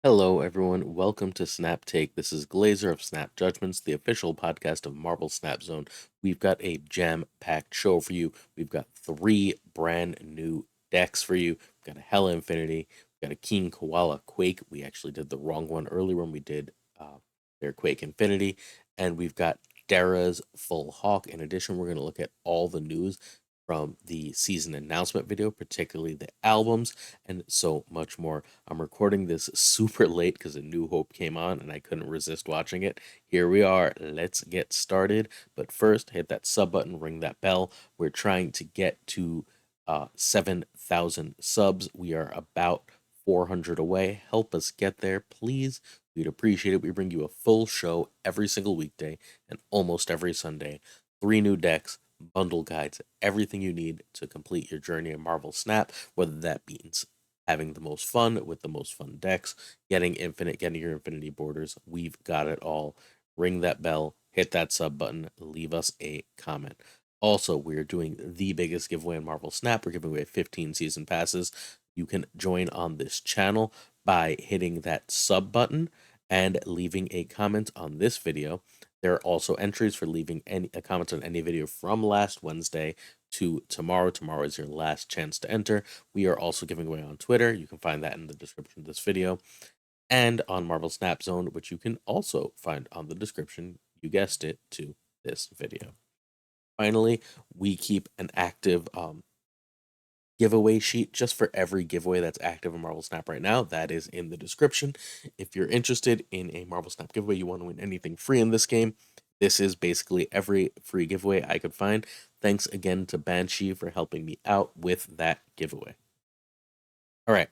Hello, everyone. Welcome to Snap Take. This is Glazer of Snap Judgments, the official podcast of Marvel Snap Zone. We've got a jam-packed show for you. We've got three brand new decks for you. We've got a Hela Infinity. We've got a King Koala Quake. We actually did the wrong one earlier when we did their Quake Infinity. And we've got Dera's Full Hawk. In addition, we're going to look at all the news from the season announcement video, particularly the albums, and so much more. I'm recording this super late because A New Hope came on and I couldn't resist watching it. Here we are. Let's get started. But first, hit that sub button, ring that bell. We're trying to get to 7,000 subs. We are about 400 away. Help us get there, please. We'd appreciate it. We bring you a full show every single weekday and almost every Sunday. Three new decks, bundle guides, everything you need to complete your journey in Marvel Snap, whether that means having the most fun with the most fun decks, getting your infinity borders. We've got it all. Ring that bell, hit that sub button, leave us a comment. Also, we're doing the biggest giveaway in Marvel Snap. We're giving away 15 season passes. You can join on this channel by hitting that sub button and leaving a comment on this video. There are also entries for leaving any comments on any video from last Wednesday to tomorrow. Tomorrow is your last chance to enter. We are also giving away on Twitter. You can find that in the description of this video. And on Marvel Snap Zone, which you can also find on the description, you guessed it, to this video. Finally, we keep an active giveaway sheet just for every giveaway that's active in Marvel Snap right now. That is in the description. If you're interested in a Marvel Snap giveaway, you want to win anything free in this game, this is basically every free giveaway I could find. Thanks again to Banshee for helping me out with that giveaway. All right,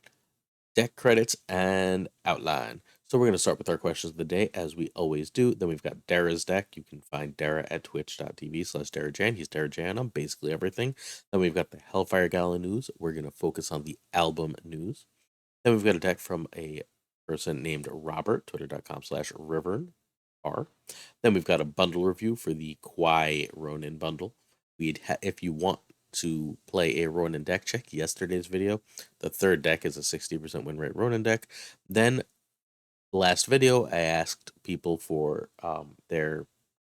deck credits and outline. So we're going to start with our questions of the day, as we always do. Then we've got Dera's deck. You can find Dera at twitch.tv/DeraJan. He's DeraJan on basically everything. Then we've got the Hellfire Gala news. We're going to focus on the album news. Then we've got a deck from a person named Robert, twitter.com/Rivern. Then we've got a bundle review for the Kwai Ronin bundle. If you want to play a Ronin deck, check yesterday's video. The third deck is a 60% win rate Ronin deck. Then last video, I asked people for their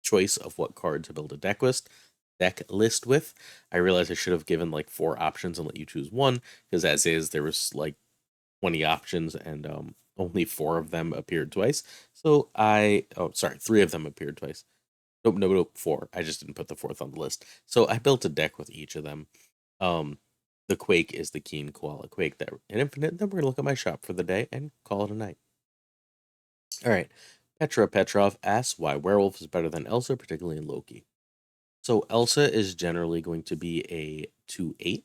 choice of what card to build a deck list with. I realized I should have given like 4 options and let you choose one, because as is, there was like 20 options and only 4 of them appeared twice. So 3 of them appeared twice. Nope, 4. I just didn't put the 4th on the list. So I built a deck with each of them. The Quake is the Keen Koala Quake that in Infinite. Then we're gonna look at my shop for the day and call it a night. All right. Petra Petrov asks why Werewolf is better than Elsa, particularly in Loki. So Elsa is generally going to be a 2/8.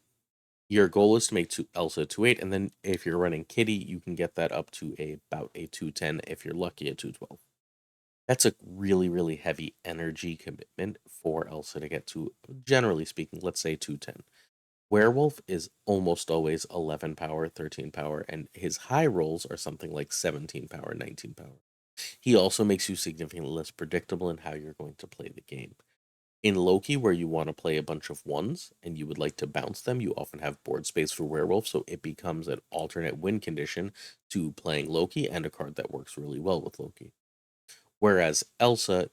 Your goal is to make Elsa 2/8, and then if you're running Kitty, you can get that up to about a 2/10 if you're lucky at 2/12. That's a really, really heavy energy commitment for Elsa to get to, generally speaking, let's say 2/10. Werewolf is almost always 11 power, 13 power, and his high rolls are something like 17 power, 19 power. He also makes you significantly less predictable in how you're going to play the game. In Loki, where you want to play a bunch of ones and you would like to bounce them, you often have board space for Werewolf, so it becomes an alternate win condition to playing Loki and a card that works really well with Loki. Whereas Elsa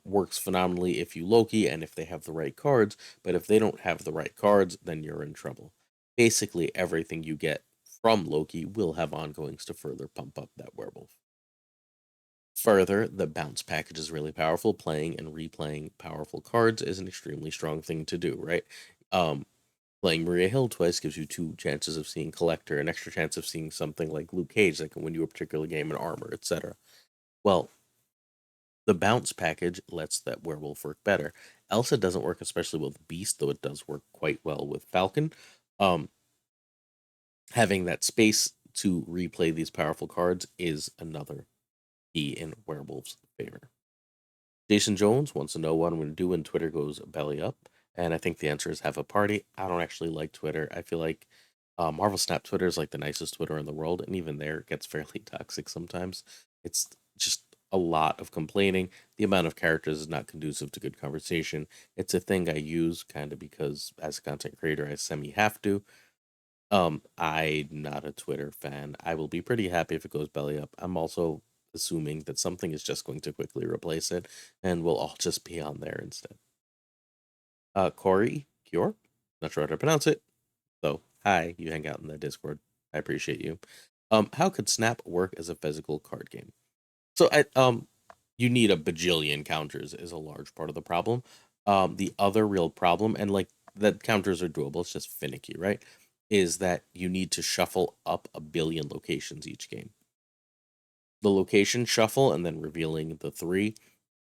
works phenomenally if you Loki and if they have the right cards, but if they don't have the right cards, then you're in trouble. Basically, everything you get from Loki will have ongoings to further pump up that Werewolf. Further, the bounce package is really powerful. Playing and replaying powerful cards is an extremely strong thing to do, right? Playing Maria Hill twice gives you 2 chances of seeing Collector, an extra chance of seeing something like Luke Cage that can win you a particular game in armor, etc. Well, the bounce package lets that Werewolf work better. Elsa doesn't work especially with Beast, though it does work quite well with Falcon. Having that space to replay these powerful cards is another key in Werewolf's favor. Jason Jones wants to know what I'm going to do when Twitter goes belly up. And I think the answer is have a party. I don't actually like Twitter. I feel like Marvel Snap Twitter is like the nicest Twitter in the world. And even there, it gets fairly toxic sometimes. It's just a lot of complaining. The amount of characters is not conducive to good conversation. It's a thing I use kind of because as a content creator, I semi have to. I'm not a Twitter fan. I will be pretty happy if it goes belly up. I'm also assuming that something is just going to quickly replace it, and we'll all just be on there instead. Corey Cure, not sure how to pronounce it. So hi, you hang out in the Discord. I appreciate you. How could Snap work as a physical card game? So you need a bajillion counters is a large part of the problem. The other real problem, and like that counters are doable, it's just finicky, right? Is that you need to shuffle up a billion locations each game. The location shuffle and then revealing the three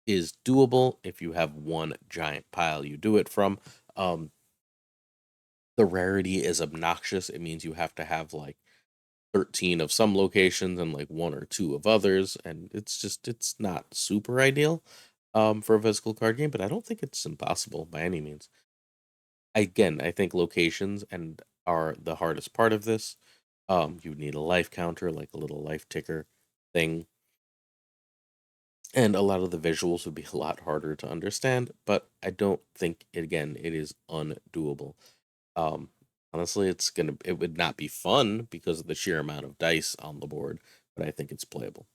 is doable if you have one giant pile you do it from. Um, the rarity is obnoxious. It means you have to have like 13 of some locations and like one or two of others, and it's not super ideal for a physical card game, but I don't think it's impossible by any means. Again, I think locations and are the hardest part of this. You need a life counter, like a little life ticker thing, and a lot of the visuals would be a lot harder to understand, but I don't think again it is undoable. Um, honestly, it would not be fun because of the sheer amount of dice on the board, but I think it's playable.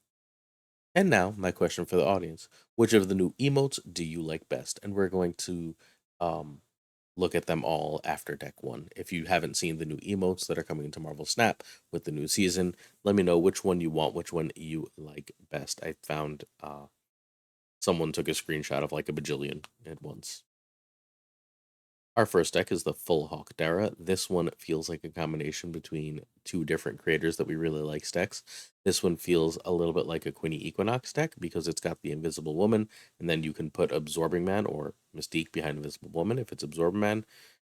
And now, my question for the audience: which of the new emotes do you like best? And we're going to um, look at them all after deck one. If you haven't seen the new emotes that are coming into Marvel Snap with the new season, let me know which one you want, which one you like best. I found someone took a screenshot of like a bajillion at once. Our first deck is the Full Hawk Dera. This one feels like a combination between two different creators that we really like decks. This one feels a little bit like a Quinny Equinox deck because it's got the Invisible Woman, and then you can put Absorbing Man or Mystique behind Invisible Woman. If it's Absorbing Man,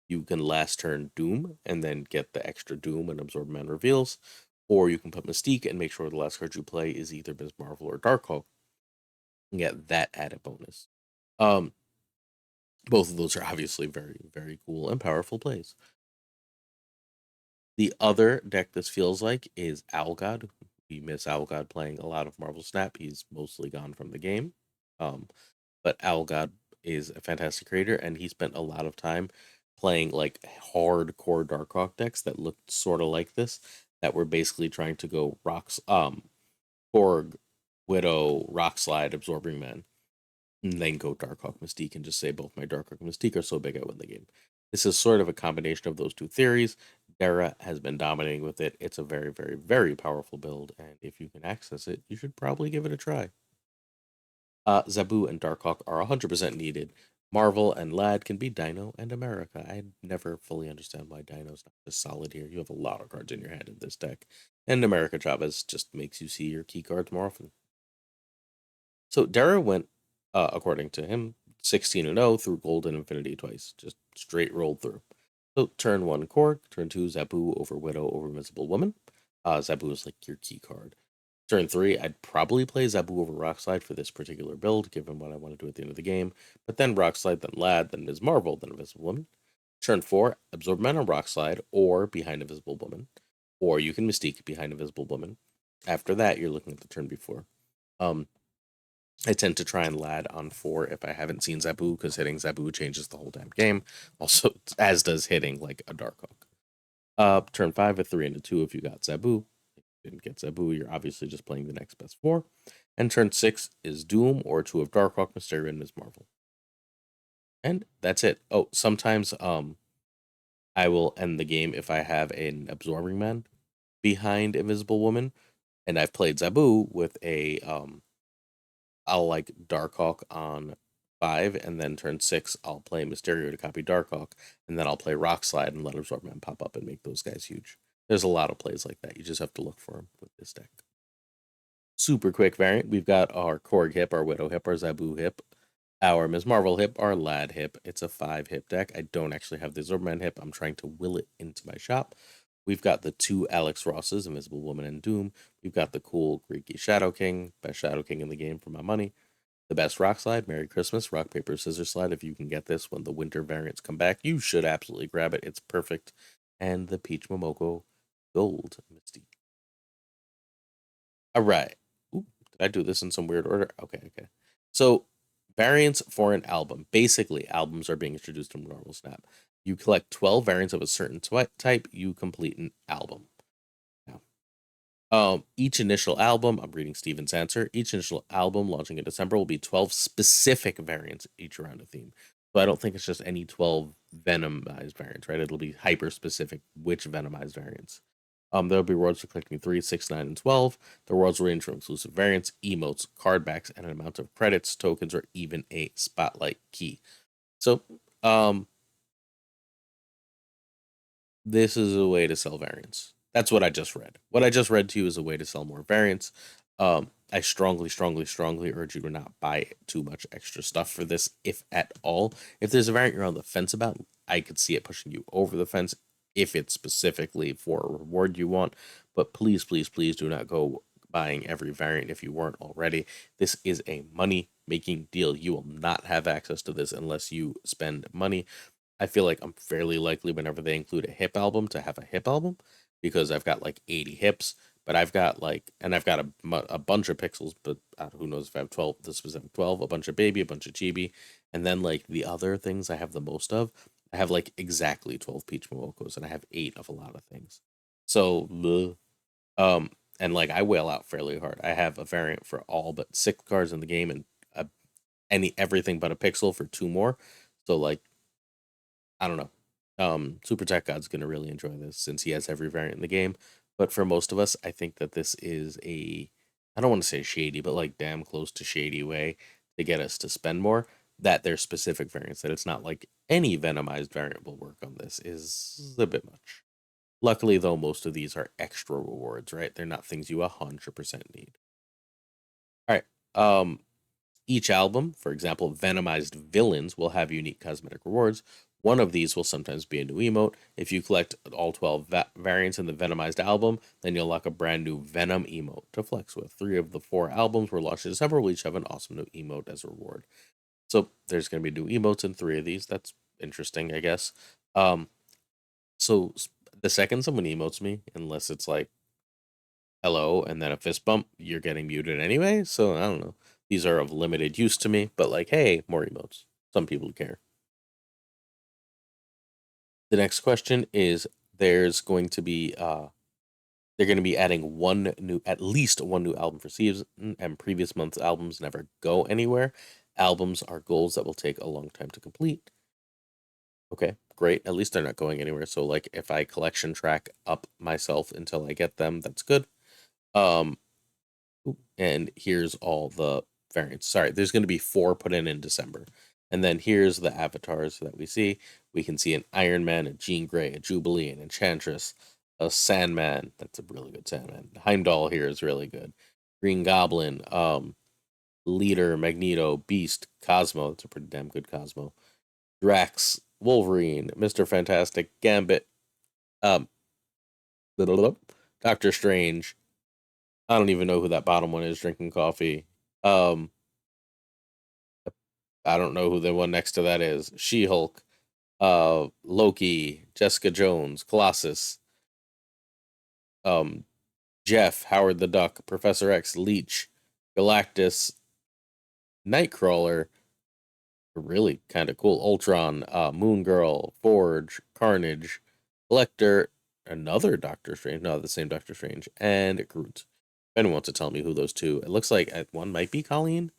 you can last turn Doom and then get the extra Doom and Absorbing Man reveals. Or you can put Mystique and make sure the last card you play is either Ms. Marvel or Darkhawk and get that added bonus. Um, both of those are obviously very, very cool and powerful plays. The other deck this feels like is Algod. We miss Algod playing a lot of Marvel Snap. He's mostly gone from the game. Um, but Algod is a fantastic creator, and he spent a lot of time playing like hardcore Darkhawk decks that looked sort of like this, that were basically trying to go rocks, Korg, Widow, Rock Slide, Absorbing Man, and then go Darkhawk Mystique and just say both my Darkhawk and Mystique are so big I win the game. This is sort of a combination of those two theories. Dera has been dominating with it. It's a very, very, very powerful build, and if you can access it, you should probably give it a try. Zabu and Darkhawk are 100% needed. Marvel and Lad can be Dino and America. I never fully understand why Dino's not just solid here. You have a lot of cards in your hand in this deck, and America Chavez just makes you see your key cards more often. So Dara went, according to him, 16-0 through Golden Infinity twice, just straight rolled through. So turn one Korg, turn two Zabu over Widow over Invisible Woman. Zabu is like your key card. Turn three, I'd probably play Zabu over Rockslide for this particular build, given what I want to do at the end of the game. But then Rockslide, then Lad, then Ms. Marvel, then Invisible Woman. Turn four, Absorb Man on Rockslide or behind Invisible Woman. Or you can Mystique behind Invisible Woman. After that, you're looking at the turn before. Um, I tend to try and lad on four if I haven't seen Zabu, because hitting Zabu changes the whole damn game. Also, as does hitting like a Darkhawk. Turn five, a three and a two if you got Zabu. If you didn't get Zabu, you're obviously just playing the next best four. And turn six is Doom or two of Darkhawk, Mysterio, and Ms. Marvel. And that's it. Oh, sometimes I will end the game if I have an Absorbing Man behind Invisible Woman, and I've played Zabu with a I'll like Darkhawk on five, and then turn six, I'll play Mysterio to copy Darkhawk, and then I'll play Rock Slide and let Absorbman pop up and make those guys huge. There's a lot of plays like that. You just have to look for them with this deck. Super quick variant. We've got our Korg hip, our Widow hip, our Zabu hip, our Ms. Marvel hip, our Lad hip. It's a 5 hip deck. I don't actually have the Absorbman hip. I'm trying to will it into my shop. We've got the two Alex Rosses, Invisible Woman and Doom. We've got the cool Greeky Shadow King, best Shadow King in the game for my money. The best rock slide, Merry Christmas, rock, paper, scissors slide. If you can get this when the winter variants come back, you should absolutely grab it. It's perfect. And the Peach Momoko Gold Misty. All right. Ooh, did I do this in some weird order? Okay, okay. So, variants for an album. Basically, albums are being introduced in Marvel Snap. You collect 12 variants of a certain type, you complete an album. Now, each initial album, I'm reading Steven's answer, each initial album launching in December will be 12 specific variants, each around a theme. So I don't think it's just any 12 Venomized variants, right? It'll be hyper specific which Venomized variants. There'll be rewards for collecting 3, 6, 9, and 12. The rewards will range from exclusive variants, emotes, card backs, and an amount of credits, tokens, or even a spotlight key. So, this is a way to sell variants. That's what I just read. What I just read to you is a way to sell more variants. I strongly, strongly, strongly urge you to not buy too much extra stuff for this, if at all. If there's a variant you're on the fence about, I could see it pushing you over the fence if it's specifically for a reward you want. But please, please, please do not go buying every variant if you weren't already. This is a money making deal. You will not have access to this unless you spend money. I feel like I'm fairly likely whenever they include a hip album to have a hip album because I've got like 80 hips, but I've got like, and I've got a bunch of pixels, but who knows if I have 12, the specific 12, a bunch of baby, a bunch of chibi, and then like the other things I have the most of, I have like exactly 12 Peach Momokos and I have 8 of a lot of things. So, and like I whale out fairly hard. I have a variant for all but 6 cards in the game and everything but a pixel for 2 more. So like I don't know. Super Tech God's gonna really enjoy this since he has every variant in the game. But for most of us, I think that this is I don't want to say shady, but like damn close to shady way to get us to spend more. That there's specific variants, that it's not like any Venomized variant will work on this is a bit much. Luckily, though, most of these are extra rewards, right? They're not things you 100% need. All right. Each album, for example, Venomized Villains, will have unique cosmetic rewards. One of these will sometimes be a new emote. If you collect all 12 variants in the Venomized album, then you'll unlock a brand new Venom emote to flex with. 3 of the 4 albums were launched in December will each have an awesome new emote as a reward. So there's going to be new emotes in 3 of these. That's interesting, I guess. So the second someone emotes me, unless it's like hello and then a fist bump, you're getting muted anyway. So I don't know. These are of limited use to me, but like, hey, more emotes. Some people care. The next question is there's going to be they're going to be adding at least one new album for season, and previous month's albums never go anywhere. Albums are goals that will take a long time to complete. Okay, great. At least they're not going anywhere. So like if I collection track up myself until I get them, that's good. Um and here's all the variants. Sorry, there's going to be 4 put in December. And then here's the avatars that we see. We can see an Iron Man, a Jean Grey, a Jubilee, an Enchantress, a Sandman. That's a really good Sandman. Heimdall here is really good. Green Goblin, Leader, Magneto, Beast, Cosmo. That's a pretty damn good Cosmo. Drax, Wolverine, Mr. Fantastic, Gambit, um, Doctor Strange. I don't even know who that bottom one is drinking coffee. Um, I don't know who the one next to that is. She-Hulk, Loki, Jessica Jones, Colossus, um, Jeff, Howard the Duck, Professor X, Leech, Galactus, Nightcrawler, really kind of cool. Ultron, Moon Girl, Forge, Carnage, Collector, another Doctor Strange, no, the same Doctor Strange, and Groot. If anyone wants to tell me who those two, it looks like one might be Colleen,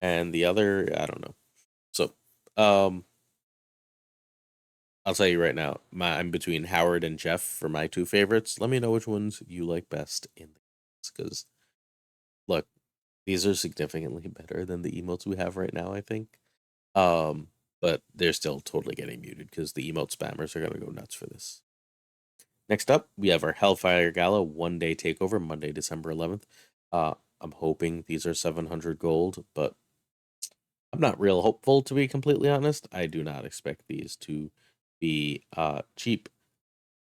and the other, I don't know. So, I'll tell you right now, I'm between Howard and Jeff for my 2 favorites. Let me know which ones you like best in the because look, these are significantly better than the emotes we have right now, I think. Um, but they're still totally getting muted because the emote spammers are gonna go nuts for this. Next up, we have our Hellfire Gala 1-day takeover, Monday, December 11th. I'm hoping these are 700 gold, but I'm not real hopeful to be completely honest. I do not expect these to be cheap.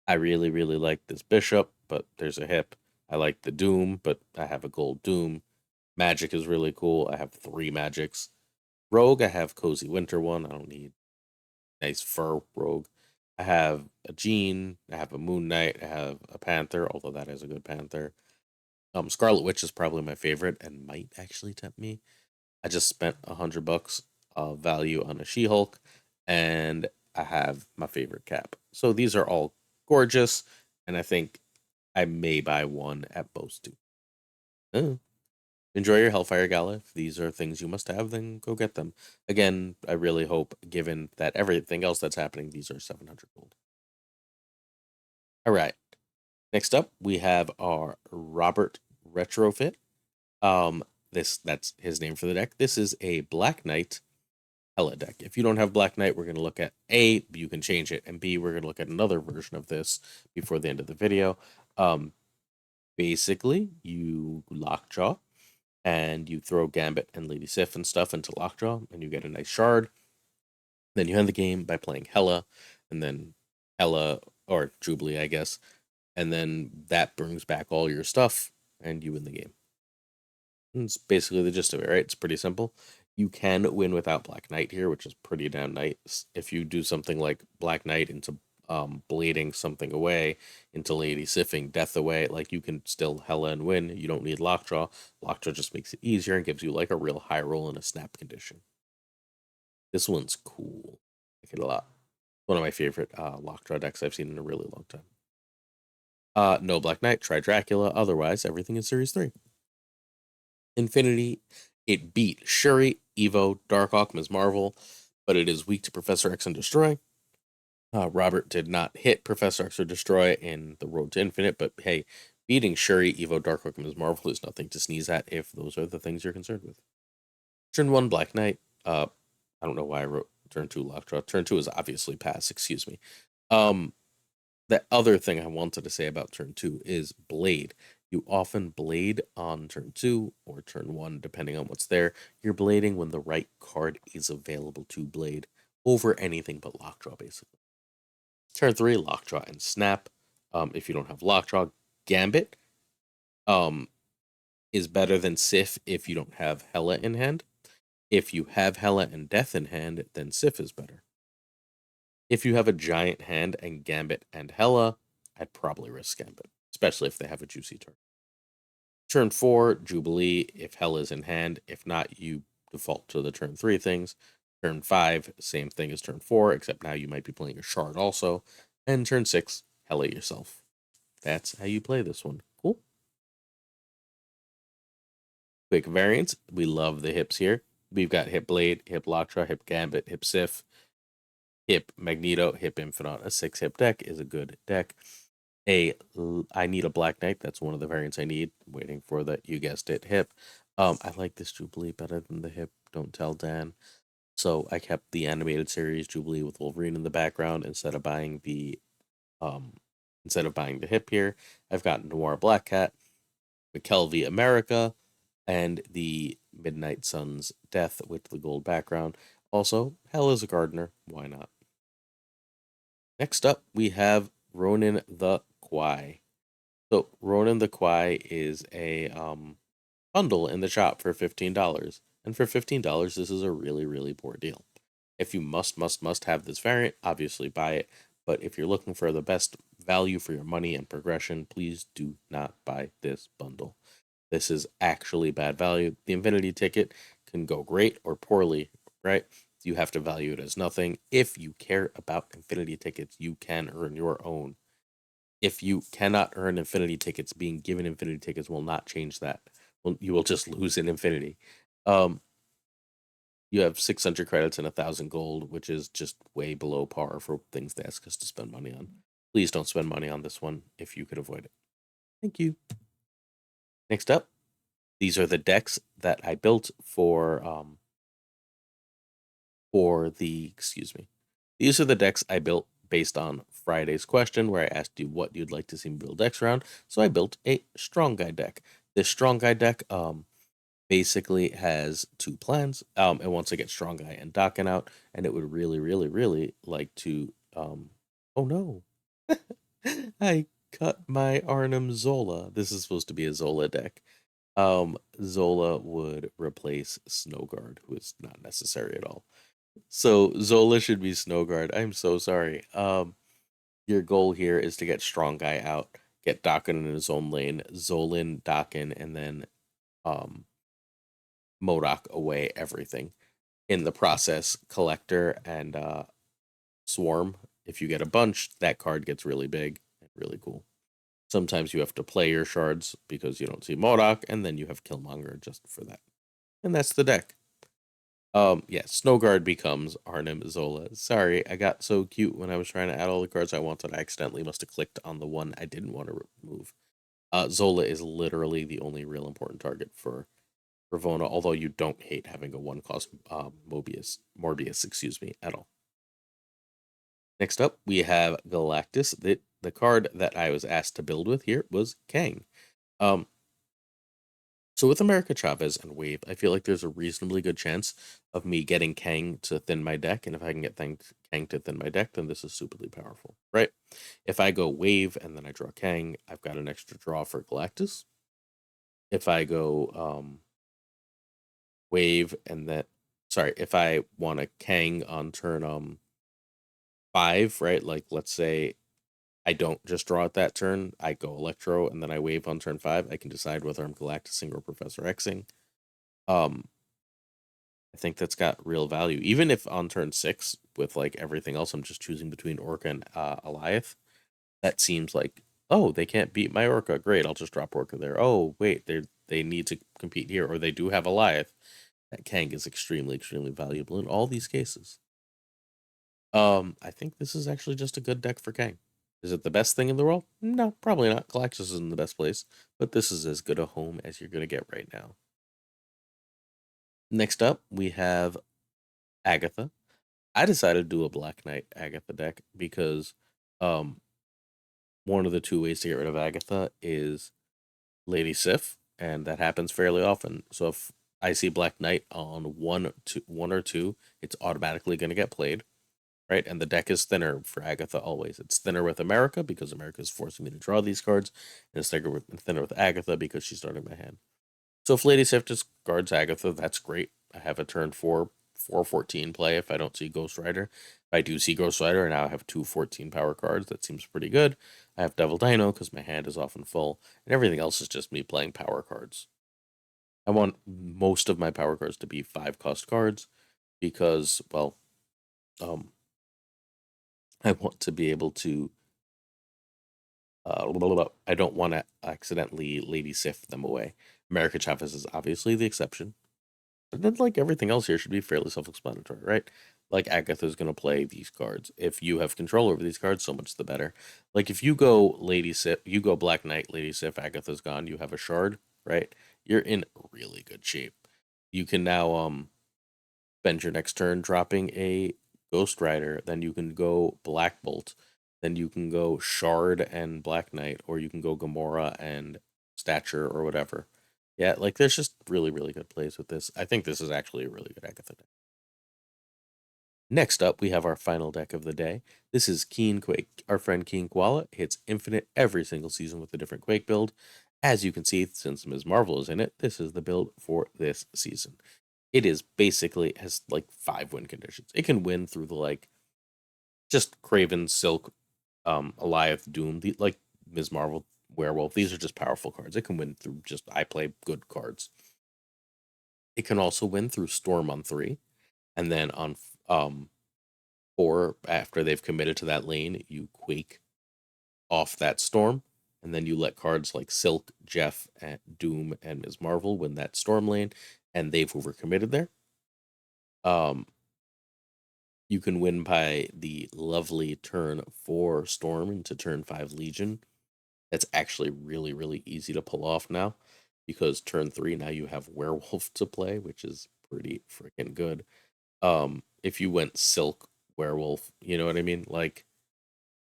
I really, really like this bishop, but there's a hip. I like the doom, but I have a gold doom. Magic is really cool. I have 3 magics. Rogue, I have cozy winter one. I don't need nice fur rogue. I have a Jean. I have a Moon Knight. I have a Panther, although that is a good Panther. Scarlet Witch is probably my favorite and might actually tempt me. I just spent $100 value on a She-Hulk, and I have my favorite cap. So these are all gorgeous, and I think I may buy one at Bose too. Enjoy your Hellfire Gala. If these are things you must have, then go get them. Again, I really hope, given that everything else that's happening, these are 700 gold. All right. Next up, we have our Robert Retrofit. Um, that's his name for the deck. This is a Black Knight Hela deck. If you don't have Black Knight, we're going to look at A, you can change it, and B, we're going to look at another version of this before the end of the video. Basically, you Lockjaw, and you throw Gambit and Lady Sif and stuff into Lockjaw, and you get a nice shard. Then you end the game by playing Hela, and then Hela, or Jubilee, I guess, and then that brings back all your stuff, and you win the game. And it's basically the gist of it, right? It's pretty simple. You can win without Black Knight here, which is pretty damn nice. If you do something like Black Knight into blading something away, into Lady Siffing death away, like you can still Hela and win. You don't need Lockjaw. Lockjaw just makes it easier and gives you like a real high roll in a snap condition. This one's cool. I like it a lot. One of my favorite Lockjaw decks I've seen in a really long time. No Black Knight, try Dracula. Otherwise, everything is Series 3. Infinity, it beat Shuri, Evo, Darkhawk, Ms. Marvel, but it is weak to Professor X and Destroy. Robert did not hit Professor X or Destroy in the Road to Infinite, but hey, beating Shuri, Evo, Darkhawk, and Ms. Marvel is nothing to sneeze at if those are the things you're concerned with. Turn 1, Black Knight. I don't know why I wrote turn 2, Lockjaw. Turn 2 is obviously pass, excuse me. The other thing I wanted to say about turn 2 is Blade. You often blade on turn 2 or turn 1, depending on what's there. You're blading when the right card is available to blade over anything but Lockjaw, basically. Turn 3, Lockjaw and Snap. If you don't have Lockjaw, Gambit is better than Sif if you don't have Hela in hand. If you have Hela and Death in hand, then Sif is better. If you have a giant hand and Gambit and Hela, I'd probably risk Gambit, especially if they have a juicy turn. Turn 4, Jubilee, if Hela is in hand. If not, you default to the turn 3 things. Turn 5, same thing as turn 4, except now you might be playing a shard also. And turn 6, Hela yourself. That's how you play this one. Cool. Quick variants. We love the hips here. We've got Hip Blade, Hip Lockjaw, Hip Gambit, Hip Sif, Hip Magneto, Hip Infinite. A 6-hip deck is a good deck. I need a Black Knight. That's one of the variants I need. I'm waiting for the, you guessed it, Hip. I like this Jubilee better than the Hip. Don't tell Dan. So I kept the animated series Jubilee with Wolverine in the background instead of buying the Hip here. I've got Noir Black Cat, McKelvey America, and the Midnight Sun's Death with the gold background. Also, Hell is a Gardener. Why not? Next up, we have Ronin the Kwai. So Ronin the Kwai is a bundle in the shop for $15. And for $15, this is a really, really poor deal. If you must have this variant, obviously buy it. But if you're looking for the best value for your money and progression, please do not buy this bundle. This is actually bad value. The Infinity ticket can go great or poorly, right? You have to value it as nothing. If you care about Infinity tickets, you can earn your own. If you cannot earn Infinity tickets, being given Infinity tickets will not change that. Well, you will just lose in Infinity. You have 600 credits and 1,000 gold, which is just way below par for things they ask us to spend money on. Please don't spend money on this one if you could avoid it. Thank you. Next up, these are the decks that I built for These are the decks I built based on Friday's question, where I asked you what you'd like to see me build decks around. So I built a Strong Guy deck. This Strong Guy deck basically has two plans. It wants to get Strong Guy and Dokken out, and it would really, really, really like to oh no. I cut my Arnhem Zola. This is supposed to be a Zola deck. Zola would replace Snowguard, who is not necessary at all. So Zola should be Snowguard. I'm so sorry. Your goal here is to get Strong Guy out, get Dokken in his own lane, Zolan, Dokken, and then MODOK away everything. In the process, Collector and Swarm. If you get a bunch, that card gets really big and really cool. Sometimes you have to play your shards because you don't see Modok, and then you have Killmonger just for that. And that's the deck. Yeah, Snowguard becomes Arnim Zola. Sorry, I got so cute when I was trying to add all the cards I wanted. I accidentally must have clicked on the one I didn't want to remove. Zola is literally the only real important target for Ravona, although you don't hate having a one cost Morbius, excuse me, at all. Next up, we have Galactus. The card that I was asked to build with here was Kang. Um, so with America Chavez and Wave, I feel like there's a reasonably good chance of me getting Kang to thin my deck, and if I can get Kang to thin my deck, then this is stupidly powerful, right? If I go Wave and then I draw Kang, I've got an extra draw for Galactus. If I go Wave and then, sorry, if I want a Kang on turn 5, right? Like let's say I don't just draw it that turn. I go Electro and then I wave on turn 5. I can decide whether I'm Galactusing or Professor Xing. Um, I think that's got real value. Even if on turn 6, with like everything else, I'm just choosing between Orca and Alioth. That seems like, oh, they can't beat my Orca. Great, I'll just drop Orca there. Oh, wait, they need to compete here, or they do have Alioth. That Kang is extremely, extremely valuable in all these cases. I think this is actually just a good deck for Kang. Is it the best thing in the world? No, probably not. Galactus is in the best place, but this is as good a home as you're going to get right now. Next up, we have Agatha. I decided to do a Black Knight Agatha deck because um, one of the two ways to get rid of Agatha is Lady Sif, and that happens fairly often. So if I see Black Knight on one or two, it's automatically going to get played. Right? And the deck is thinner for Agatha always. It's thinner with America because America is forcing me to draw these cards, and it's thinner with Agatha because she's starting my hand. So if Lady Sif just guards Agatha, that's great. I have a turn 4/14 play if I don't see Ghost Rider. If I do see Ghost Rider, and now I have two 14 power cards. That seems pretty good. I have Devil Dino because my hand is often full, and everything else is just me playing power cards. I want most of my power cards to be 5-cost cards because, well, um, I want to be able to I don't want to accidentally Lady Sif them away. America Chavez is obviously the exception, but then like everything else here should be fairly self-explanatory, right? Like Agatha's gonna play these cards. If you have control over these cards, so much the better. Like if you go Lady Sif, you go Black Knight, Lady Sif, Agatha's gone. You have a shard, right? You're in really good shape. You can now spend your next turn dropping a Ghost Rider. Then you can go Black Bolt. Then you can go Shard and Black Knight, or you can go Gamora and Stature or whatever. Yeah, like there's just really, really good plays with this. I think this is actually a really good Agatha deck. Next up, we have our final deck of the day. This is Keen Quake. Our friend Keen Koala hits Infinite every single season with a different Quake build. As you can see, since Ms. Marvel is in it, this is the build for this season. It is basically has like 5 win conditions. It can win through the like just Craven, Silk, Alioth, Doom, like Ms. Marvel, Werewolf. These are just powerful cards. It can win through just I play good cards. It can also win through Storm on 3, and then on 4, after they've committed to that lane, you Quake off that Storm, and then you let cards like Silk, Jeff, and Doom, and Ms. Marvel win that Storm lane, and they've overcommitted there. Um, You can win by the lovely turn 4 Storm into turn 5 Legion. That's actually really, really easy to pull off now because turn 3 now you have Werewolf to play, which is pretty freaking good. If you went Silk Werewolf, you know what I mean? Like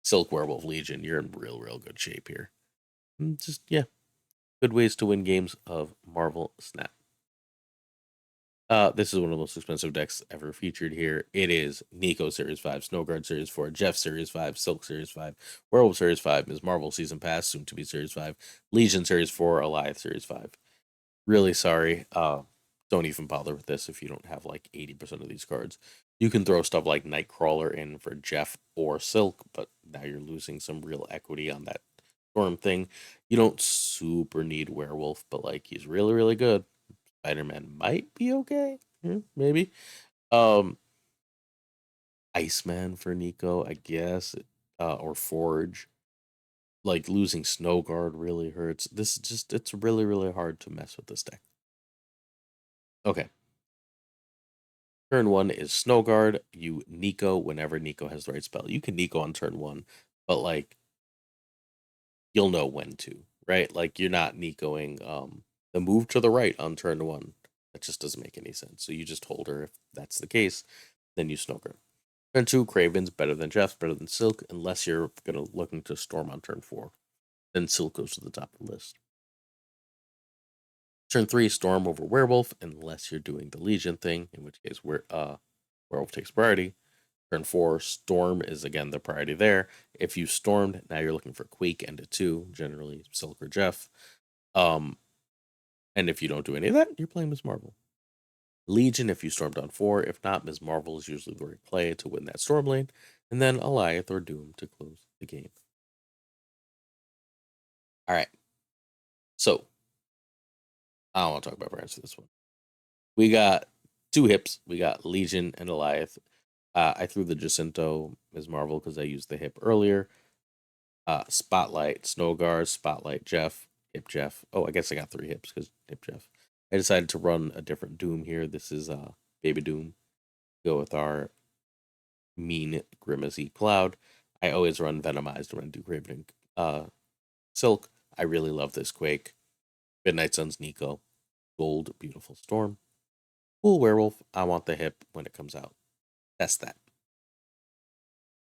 Silk Werewolf Legion, you're in real, real good shape here. Just, yeah, good ways to win games of Marvel Snap. This is one of the most expensive decks ever featured here. It is Nico Series 5, Snowguard Series 4, Jeff Series 5, Silk Series 5, Werewolf Series 5, Ms. Marvel Season Pass, soon to be Series 5, Legion Series 4, Alioth Series 5. Really sorry. Don't even bother with this if you don't have like 80% of these cards. You can throw stuff like Nightcrawler in for Jeff or Silk, but now you're losing some real equity on that Storm thing. You don't super need Werewolf, but like he's really, really good. Spider-Man might be okay. Maybe. Um, Iceman for Nico, I guess, or Forge. Like losing Snow Guard really hurts. This is just it's really really hard to mess with this deck. Okay, turn one is Snow Guard. You Nico whenever Nico has the right spell. You can Nico on turn one, but like you'll know when to, right? Like you're not Nicoing the move to the right on turn one. That just doesn't make any sense. So you just hold her if that's the case. Then you Snow Guard. Turn two, Craven's better than Jeff's, better than Silk, unless you're gonna looking to Storm on turn four. Then Silk goes to the top of the list. Turn three, Storm over Werewolf, unless you're doing the Legion thing, in which case Werewolf takes priority. Turn four, Storm is again the priority there. If you stormed, now you're looking for Quake and a two, generally Silk or Jeff. And if you don't do any of that, you're playing Ms. Marvel. Legion, if you stormed on four. If not, Ms. Marvel is usually the right play to win that storm lane. And then Alioth or Doom to close the game. All right. So, I don't want to talk about brands for this one. We got two hips. We got Legion and Alioth. I threw the Jacinto Ms. Marvel because I used the hip earlier. Spotlight, Snowguard, Spotlight, Jeff, Hip Jeff. Oh, I guess I got three hips because Hip Jeff. I decided to run a different Doom here. This is Baby Doom. Go with our mean Grimacy Cloud. I always run Venomized when I do Graven Silk. I really love this Quake. Midnight Sun's Nico. Gold, Beautiful Storm. Cool Werewolf. I want the hip when it comes out. That's that.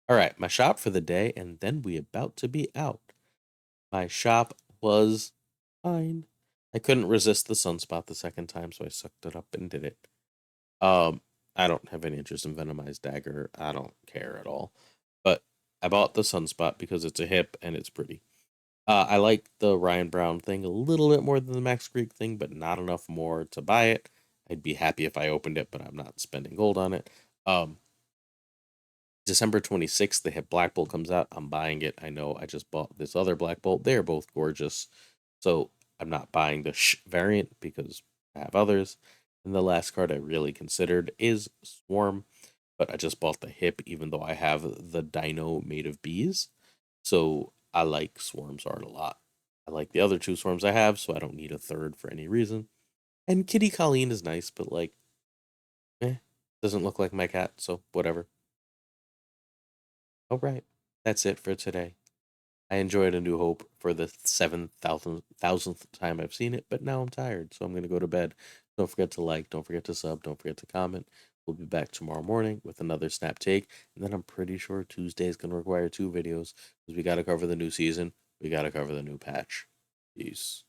All right, my shop for the day, and then we about to be out. My shop was fine. I couldn't resist the Sunspot the second time, so I sucked it up and did it. Um, I don't have any interest in Venomized Dagger. I don't care at all. But I bought the Sunspot because it's a hip and it's pretty. I like the Ryan Brown thing a little bit more than the Max Greek thing, but not enough more to buy it. I'd be happy if I opened it, but I'm not spending gold on it. December 26th, the hit Black Bolt comes out. I'm buying it. I know I just bought this other Black Bolt. They're both gorgeous. So I'm not buying the variant because I have others. And the last card I really considered is Swarm, but I just bought the hip even though I have the Dino made of bees. So I like Swarm's art a lot. I like the other two Swarms I have, so I don't need a third for any reason. And Kitty Colleen is nice, but like, doesn't look like my cat, so whatever. All right, that's it for today. I enjoyed A New Hope for the 7,000th time I've seen it, but now I'm tired, so I'm going to go to bed. Don't forget to like, don't forget to sub, don't forget to comment. We'll be back tomorrow morning with another Snap Take, and then I'm pretty sure Tuesday is going to require two videos because we got to cover the new season, we got to cover the new patch. Peace.